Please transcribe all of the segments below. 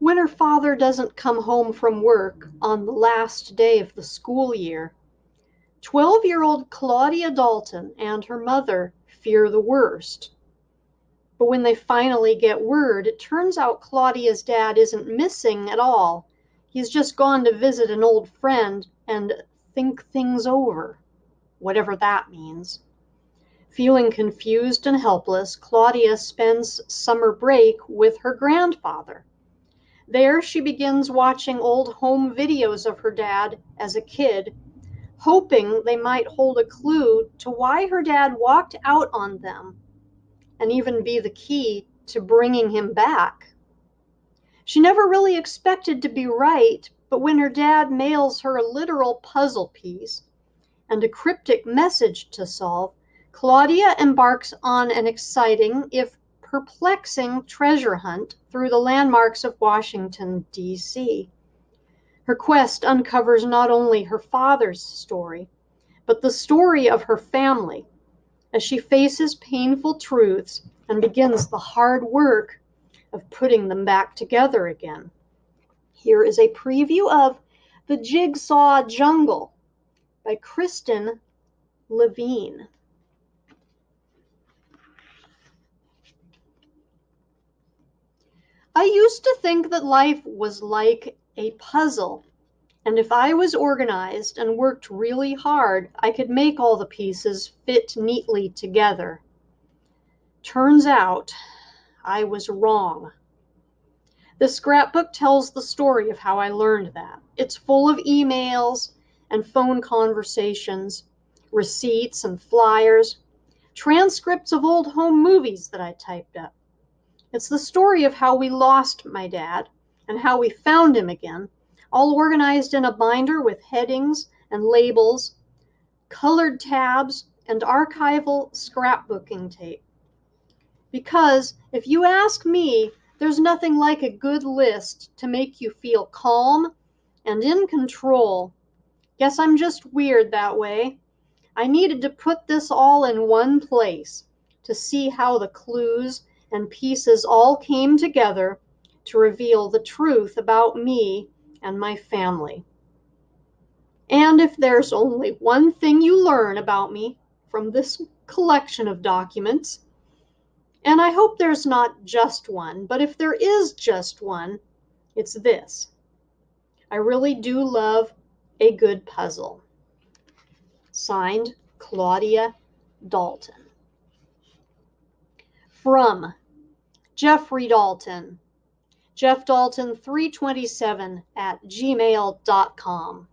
When her father doesn't come home from work on the last day of the school year, 12-year-old Claudia Dalton and her mother fear the worst. But when they finally get word, it turns out Claudia's dad isn't missing at all. He's just gone to visit an old friend and think things over, whatever that means. Feeling confused and helpless, Claudia spends summer break with her grandfather. There she begins watching old home videos of her dad as a kid, hoping they might hold a clue to why her dad walked out on them and even be the key to bringing him back. She never really expected to be right, but when her dad mails her a literal puzzle piece and a cryptic message to solve, Claudia embarks on an exciting, if perplexing, treasure hunt through the landmarks of Washington, D.C. Her quest uncovers not only her father's story, but the story of her family as she faces painful truths and begins the hard work of putting them back together again. Here is a preview of The Jigsaw Jungle by Kristin Levine. I used to think that life was like a puzzle, and if I was organized and worked really hard, I could make all the pieces fit neatly together. Turns out, I was wrong. The scrapbook tells the story of how I learned that. It's full of emails and phone conversations, receipts and flyers, transcripts of old home movies that I typed up. It's the story of how we lost my dad and how we found him again, all organized in a binder with headings and labels, colored tabs, and archival scrapbooking tape. Because, if you ask me, there's nothing like a good list to make you feel calm and in control. Guess I'm just weird that way. I needed to put this all in one place to see how the clues and pieces all came together to reveal the truth about me and my family. And if there's only one thing you learn about me from this collection of documents, and I hope there's not just one, but if there is just one, it's this. I really do love a good puzzle. Signed, Claudia Dalton. From Jeffrey Dalton, Jeff Dalton 327 at gmail.com.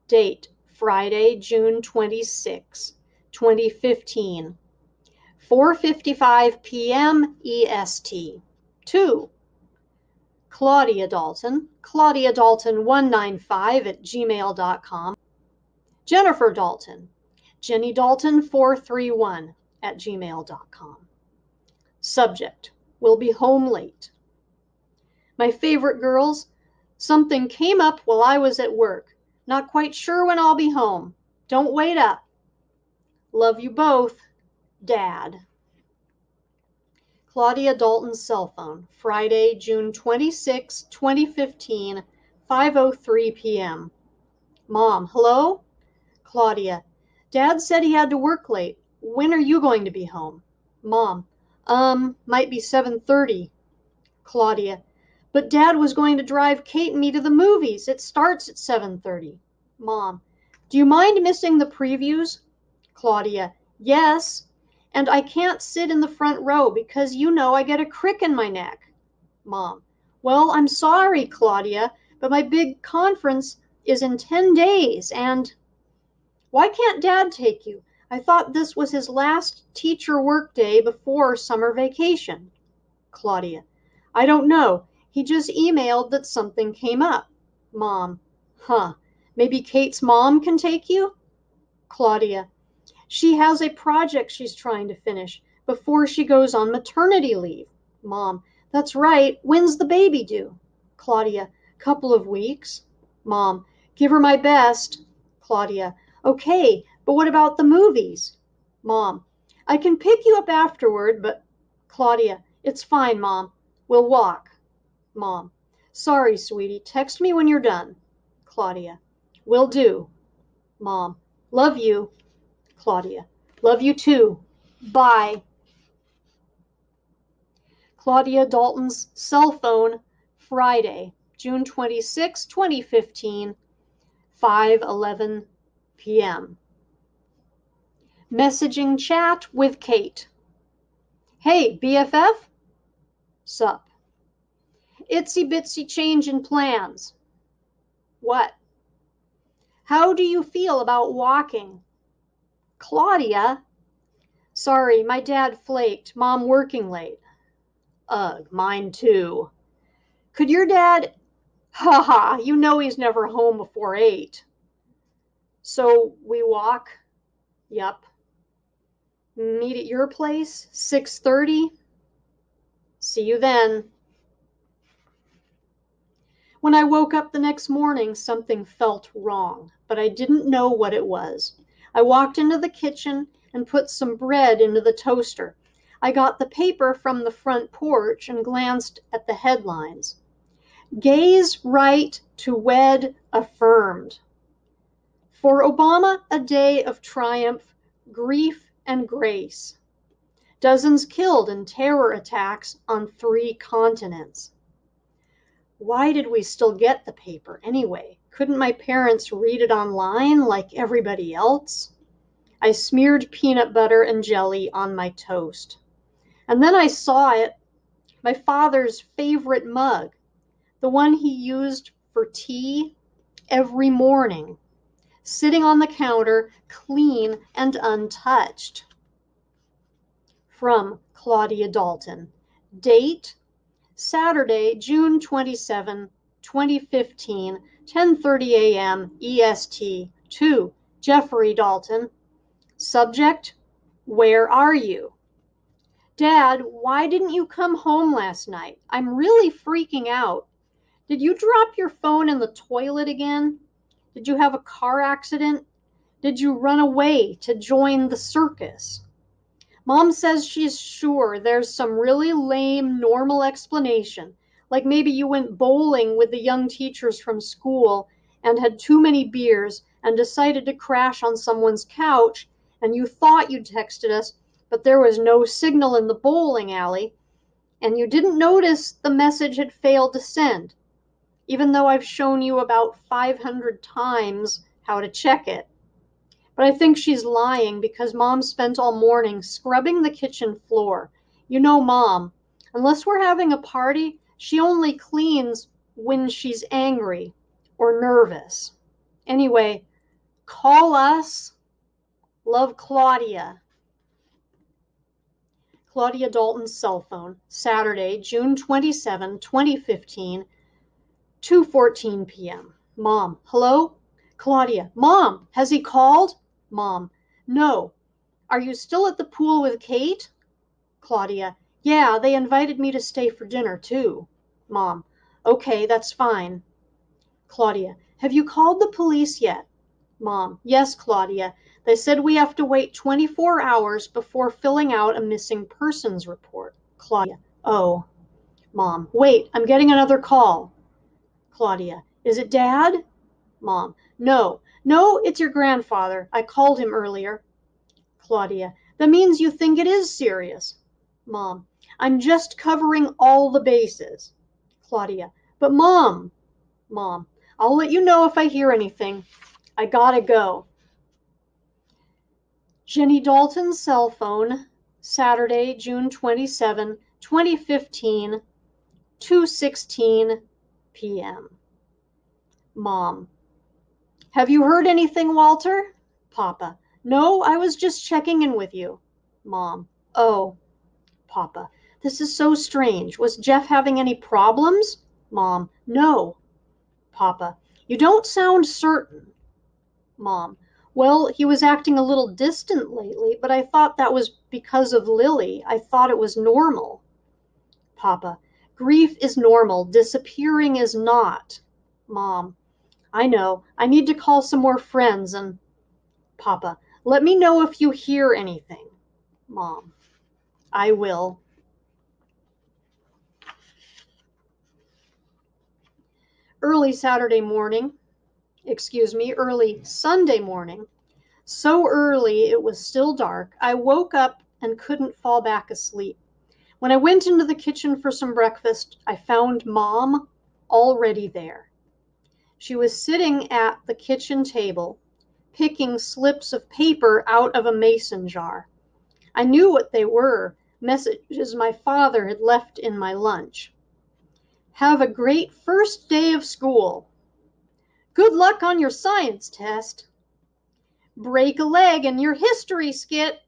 Date, Friday, June 26, 2015. 4:55 p.m. EST. 2. Claudia Dalton, Claudia Dalton 195 at gmail.com. Jennifer Dalton, Jenny Dalton 431 at gmail.com. Subject, will be home late. My favorite girls, something came up while I was at work. Not quite sure when I'll be home. Don't wait up. Love you both. Dad. Claudia Dalton's cell phone, Friday, June 26, 2015, 5:03 p.m. Mom, hello? Claudia, Dad said he had to work late. When are you going to be home? Mom, might be 7:30. Claudia, but Dad was going to drive Kate and me to the movies. It starts at 7:30. Mom, do you mind missing the previews? Claudia, yes. And I can't sit in the front row because you know I get a crick in my neck. Mom, well, I'm sorry, Claudia, but my big conference is in 10 days and... Why can't Dad take you? I thought this was his last teacher work day before summer vacation. Claudia, I don't know. He just emailed that something came up. Mom, maybe Kate's mom can take you? Claudia, she has a project she's trying to finish before she goes on maternity leave. Mom, that's right. When's the baby due? Claudia, couple of weeks. Mom, give her my best. Claudia, okay, but what about the movies? Mom, I can pick you up afterward, but... Claudia, it's fine, Mom. We'll walk. Mom. Sorry, sweetie. Text me when you're done. Claudia. Will do. Mom. Love you. Claudia. Love you too. Bye. Claudia Dalton's cell phone, Friday, June 26, 2015, 5:11 p.m. Messaging chat with Kate. Hey, BFF? Sup. Itsy bitsy change in plans. What? How do you feel about walking? Claudia? Sorry, my dad flaked. Mom working late. Ugh, mine too. Could your dad... Ha ha, you know he's never home before 8. So we walk? Yup. Meet at your place, 6:30? See you then. When I woke up the next morning, something felt wrong, but I didn't know what it was. I walked into the kitchen and put some bread into the toaster. I got the paper from the front porch and glanced at the headlines. Gay's right to wed affirmed. For Obama, a day of triumph, grief, and grace. Dozens killed in terror attacks on 3 continents. Why did we still get the paper anyway? Couldn't my parents read it online like everybody else? I smeared peanut butter and jelly on my toast. And then I saw it, my father's favorite mug, the one he used for tea every morning, sitting on the counter, clean and untouched. From Claudia Dalton. Date, Saturday, June 27, 2015, 10:30 a.m. EST. To Jeffrey Dalton. Subject, where are you? Dad, why didn't you come home last night? I'm really freaking out. Did you drop your phone in the toilet again? Did you have a car accident? Did you run away to join the circus? Mom says she's sure there's some really lame, normal explanation, like maybe you went bowling with the young teachers from school and had too many beers and decided to crash on someone's couch, and you thought you'd texted us, but there was no signal in the bowling alley, and you didn't notice the message had failed to send, even though I've shown you about 500 times how to check it. But I think she's lying because Mom spent all morning scrubbing the kitchen floor. You know Mom, unless we're having a party, she only cleans when she's angry or nervous. Anyway, call us. Love, Claudia. Claudia Dalton's cell phone, Saturday, June 27, 2015, 2:14 p.m. Mom, hello? Claudia, Mom, has he called? Mom, no. Are you still at the pool with Kate? Claudia, yeah, they invited me to stay for dinner too. Mom, okay, that's fine. Claudia, have you called the police yet? Mom, yes, Claudia. They said we have to wait 24 hours before filling out a missing persons report. Claudia, oh. Mom, wait, I'm getting another call. Claudia, is it Dad? Mom, no, it's your grandfather. I called him earlier. Claudia, that means you think it is serious. Mom, I'm just covering all the bases. Claudia, but Mom, I'll let you know if I hear anything. I gotta go. Jenny Dalton's cell phone, Saturday, June 27, 2015, 2:16 p.m. Mom, have you heard anything, Walter? Papa, no, I was just checking in with you. Mom, oh. Papa, this is so strange. Was Jeff having any problems? Mom, no. Papa, you don't sound certain. Mom, well, he was acting a little distant lately, but I thought that was because of Lily. I thought it was normal. Papa, grief is normal. Disappearing is not. Mom, I know. I need to call some more friends and... Papa, let me know if you hear anything. Mom, I will. early Sunday morning, so early it was still dark, I woke up and couldn't fall back asleep. When I went into the kitchen for some breakfast, I found Mom already there. She was sitting at the kitchen table, picking slips of paper out of a mason jar. I knew what they were, messages my father had left in my lunch. Have a great first day of school. Good luck on your science test. Break a leg in your history skit.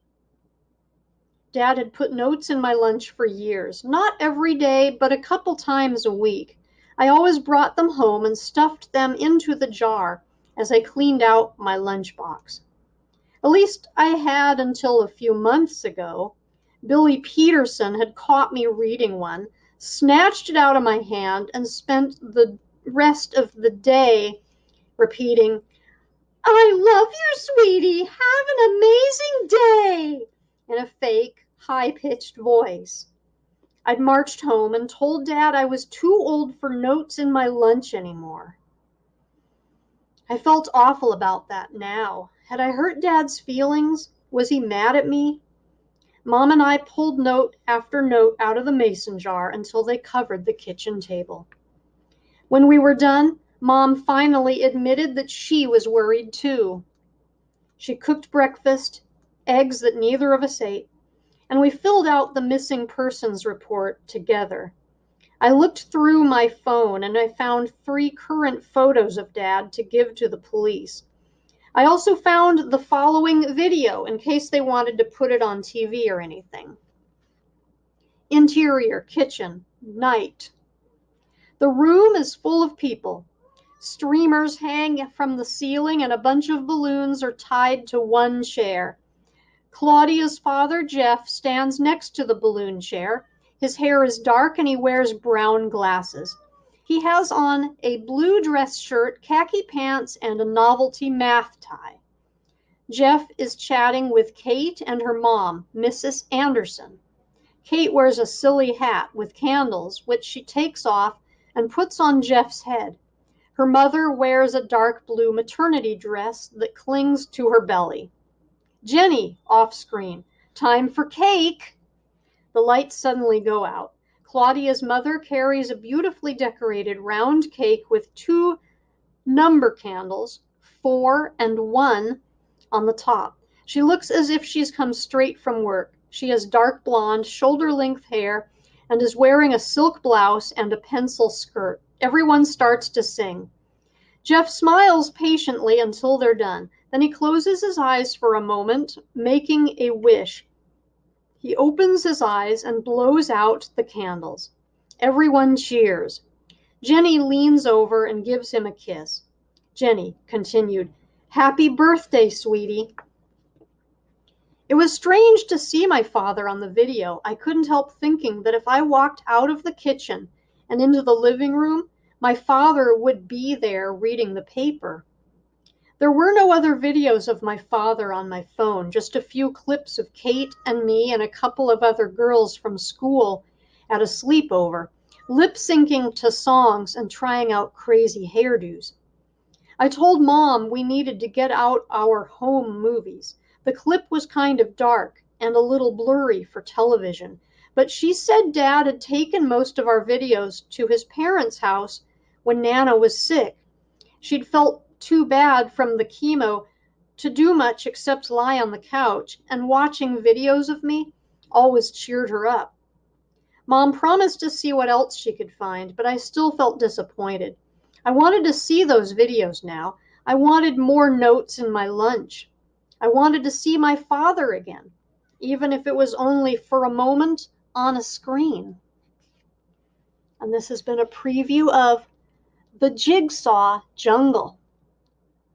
Dad had put notes in my lunch for years, not every day, but a couple times a week. I always brought them home and stuffed them into the jar as I cleaned out my lunchbox. At least I had until a few months ago. Billy Peterson had caught me reading one, snatched it out of my hand, and spent the rest of the day repeating, I love you, sweetie. Have an amazing day, in a fake, high-pitched voice. I'd marched home and told Dad I was too old for notes in my lunch anymore. I felt awful about that now. Had I hurt Dad's feelings? Was he mad at me? Mom and I pulled note after note out of the mason jar until they covered the kitchen table. When we were done, Mom finally admitted that she was worried too. She cooked breakfast, eggs that neither of us ate, and we filled out the missing persons report together. I looked through my phone and I found 3 current photos of Dad to give to the police. I also found the following video in case they wanted to put it on TV or anything. Interior, kitchen, night. The room is full of people. Streamers hang from the ceiling and a bunch of balloons are tied to one chair. Claudia's father, Jeff, stands next to the balloon chair. His hair is dark and he wears brown glasses. He has on a blue dress shirt, khaki pants, and a novelty math tie. Jeff is chatting with Kate and her mom, Mrs. Anderson. Kate wears a silly hat with candles, which she takes off and puts on Jeff's head. Her mother wears a dark blue maternity dress that clings to her belly. Jenny, off screen. Time for cake. The lights suddenly go out. Claudia's mother carries a beautifully decorated round cake with 2 number candles, 4 and 1, on the top. She looks as if she's come straight from work. She has dark blonde, shoulder-length hair and is wearing a silk blouse and a pencil skirt. Everyone starts to sing. Jeff smiles patiently until they're done. Then he closes his eyes for a moment, making a wish. He opens his eyes and blows out the candles. Everyone cheers. Jenny leans over and gives him a kiss. Jenny continued, Happy birthday, sweetie. It was strange to see my father on the video. I couldn't help thinking that if I walked out of the kitchen and into the living room, my father would be there reading the paper. There were no other videos of my father on my phone, just a few clips of Kate and me and a couple of other girls from school at a sleepover, lip-syncing to songs and trying out crazy hairdos. I told Mom we needed to get out our home movies. The clip was kind of dark and a little blurry for television, but she said Dad had taken most of our videos to his parents' house when Nana was sick. She'd felt too bad from the chemo to do much except lie on the couch, and watching videos of me always cheered her up. Mom promised to see what else she could find, but I still felt disappointed. I wanted to see those videos now. I wanted more notes in my lunch. I wanted to see my father again, even if it was only for a moment on a screen. And this has been a preview of The Jigsaw Jungle.